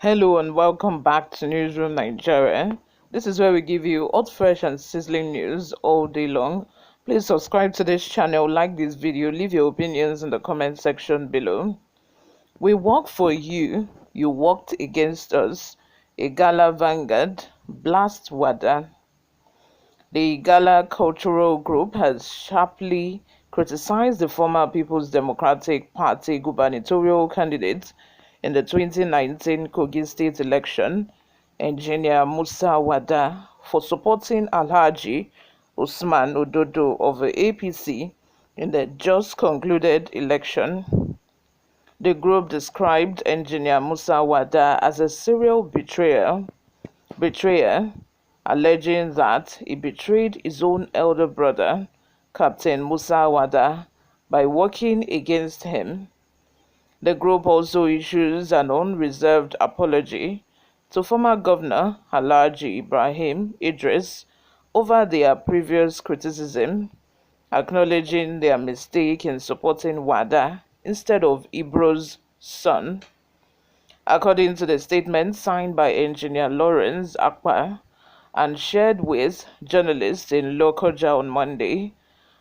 Hello and welcome back to Newsroom Nigeria. This is where we give you hot, fresh and sizzling news all day long. Please subscribe to this channel, like this video, leave your opinions in the comment section below. We work for you, you worked against us. Igala Vanguard, blast Wada. The Igala cultural group has sharply criticized the former People's Democratic Party gubernatorial candidate in the 2019 Kogi state election, Engineer Musa Wada, for supporting Alhaji Usman Ododo of the APC in the just concluded election. The group described Engineer Musa Wada as a serial betrayer, alleging that he betrayed his own elder brother, Captain Musa Wada, by working against him. The group also issues an unreserved apology to former Governor Alhaji Ibrahim Idris over their previous criticism, acknowledging their mistake in supporting Wada instead of Ibro's son. According to the statement signed by Engineer Lawrence Akpa and shared with journalists in Lokoja on Monday,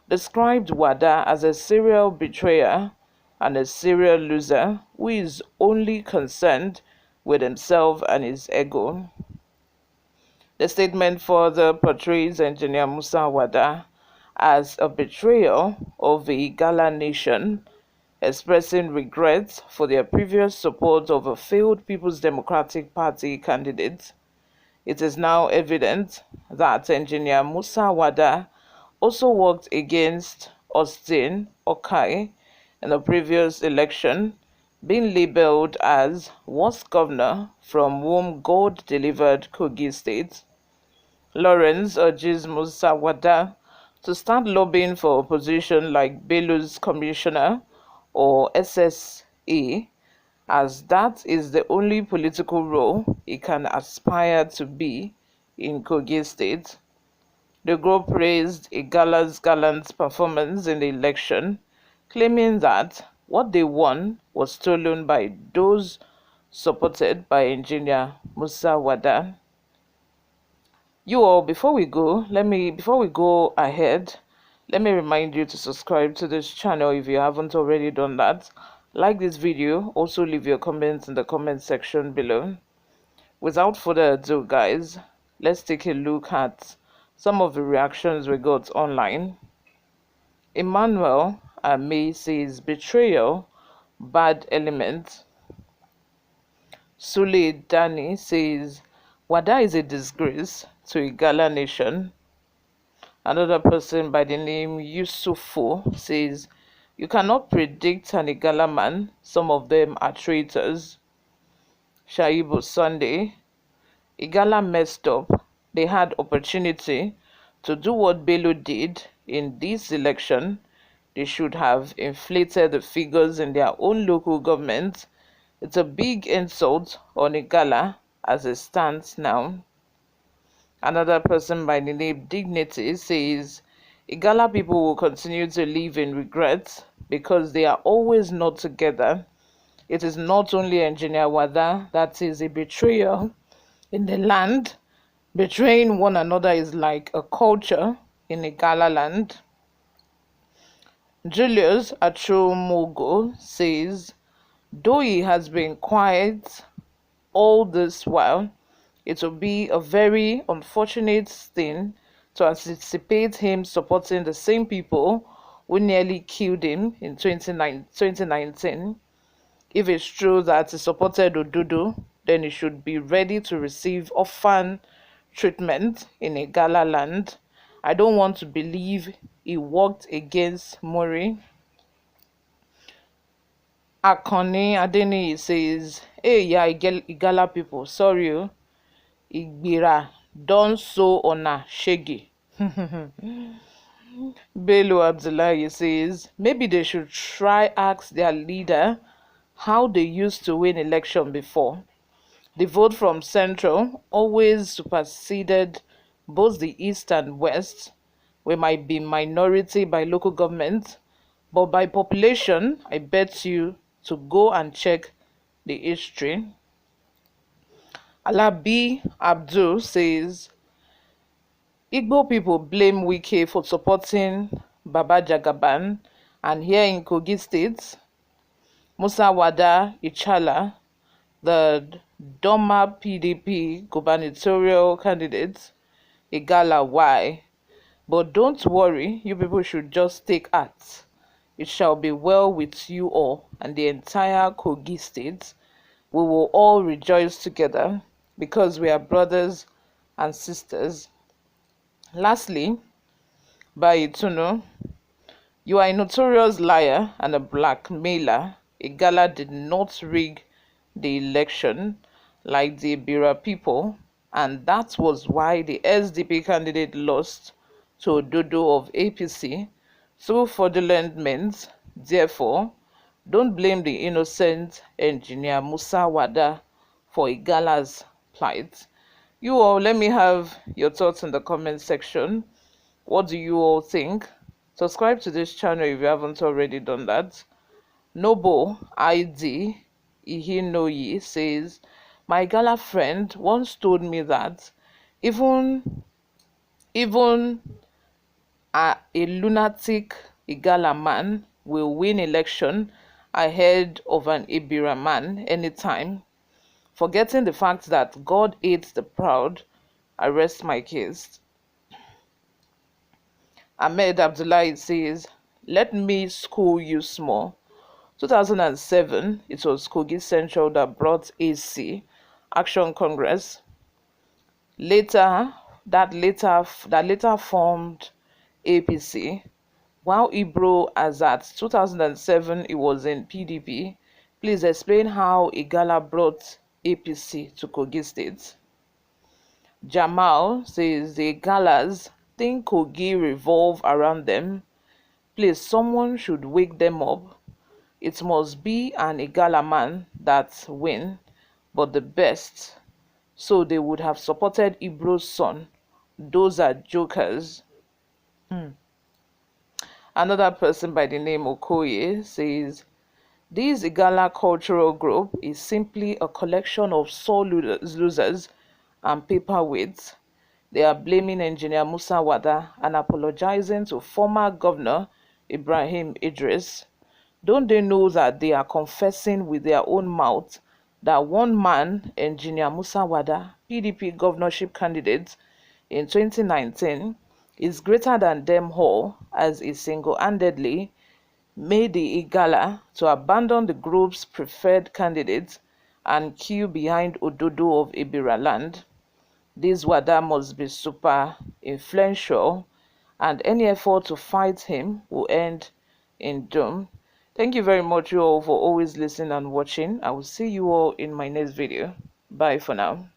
described Wada as a serial betrayer and a serial loser who is only concerned with himself and his ego. The statement further portrays Engineer Musa Wada as a betrayal of the Igala nation, expressing regret for their previous support of a failed People's Democratic Party candidate. It is now evident that Engineer Musa Wada also worked against Austin Okai in the previous election, being labeled as worst governor from whom God delivered Kogi State. Lawrence urges Musa Wada to start lobbying for opposition like Bello's commissioner or SSA, as that is the only political role he can aspire to be in Kogi State. The group praised Igala's gallant performance in the election, claiming that what they won was stolen by those supported by Engineer Musa Wada. You all, before we go ahead, let me remind you to subscribe to this channel if you haven't already done that. Like this video, also leave your comments in the comment section below. Without further ado, guys, let's take a look at some of the reactions we got online. Emmanuel May says betrayal, bad element. Sule Dani says Wada is a disgrace to Igala nation. Another person by the name Yusufu says you cannot predict an Igala man, some of them are traitors. Shaibu Sunday, Igala messed up. They had opportunity to do what Bello did in this election. They should have inflated the figures in their own local government. It's a big insult on Igala as it stands now. Another person by the name Dignity says Igala people will continue to live in regret because they are always not together. It is not only Engineer Wada that is a betrayal in the land. Betraying one another is like a culture in Igala land. Julius Achomogo says, though he has been quiet all this while, it will be a very unfortunate thing to anticipate him supporting the same people who nearly killed him in 2019. If it's true that he supported Ododo, then he should be ready to receive orphan treatment in Igala land. I don't want to believe he worked against Mori. Akoni Adeni says, hey, yeah, Igala people, sorry, Igbira, don't so ona shaggy. Bello Abdullahi says, maybe they should try ask their leader how they used to win election before. The vote from Central always superseded both the East and West. We might be minority by local government, but by population, I bet you to go and check the history. Alabi Abdul says, Igbo people blame Wike for supporting Baba Jagaban, and here in Kogi State, Musa Wada Ichala, the Doma PDP gubernatorial candidate, Igala, why? But don't worry, you people should just take heart. It shall be well with you all and the entire Kogi State. We will all rejoice together because we are brothers and sisters. Lastly, by Ituno, you are a notorious liar and a blackmailer. Igala did not rig the election like the Bira people, and that was why the SDP candidate lost to Dodo of APC through fraudulent means. Therefore, don't blame the innocent engineer Musa Wada for Igala's plight. You all, let me have your thoughts in the comment section. What do you all think? Subscribe to this channel if you haven't already done that. Noble ID Ihinoyi says, my Igala friend once told me that even a lunatic Igala man will win election ahead of an Ibira man anytime, forgetting the fact that God hates the proud. I rest my case. Ahmed Abdullahi says, let me school you small. 2007, it was Kogi Central that brought AC, Action Congress. That later formed APC. While Ibro, as at 2007, it was in PDP. Please explain how Igala brought APC to Kogi State. Jamal says the Igalas think Kogi revolve around them. Please, someone should wake them up. It must be an Igala man that win, but the best. So they would have supported Ibro's son. Those are jokers. Another person by the name Okoye says, this Igala cultural group is simply a collection of sore losers and paperweights. They are blaming engineer Musa Wada and apologizing to former governor Ibrahim Idris. Don't they know that they are confessing with their own mouth that one man, engineer Musa Wada, PDP governorship candidate in 2019, is greater than them all, as he single-handedly made the Igala to abandon the group's preferred candidate and queue behind Ododo of Ibira land. This Wada must be super influential, and any effort to fight him will end in doom. Thank you very much, you all, for always listening and watching. I will see you all in my next video. Bye for now.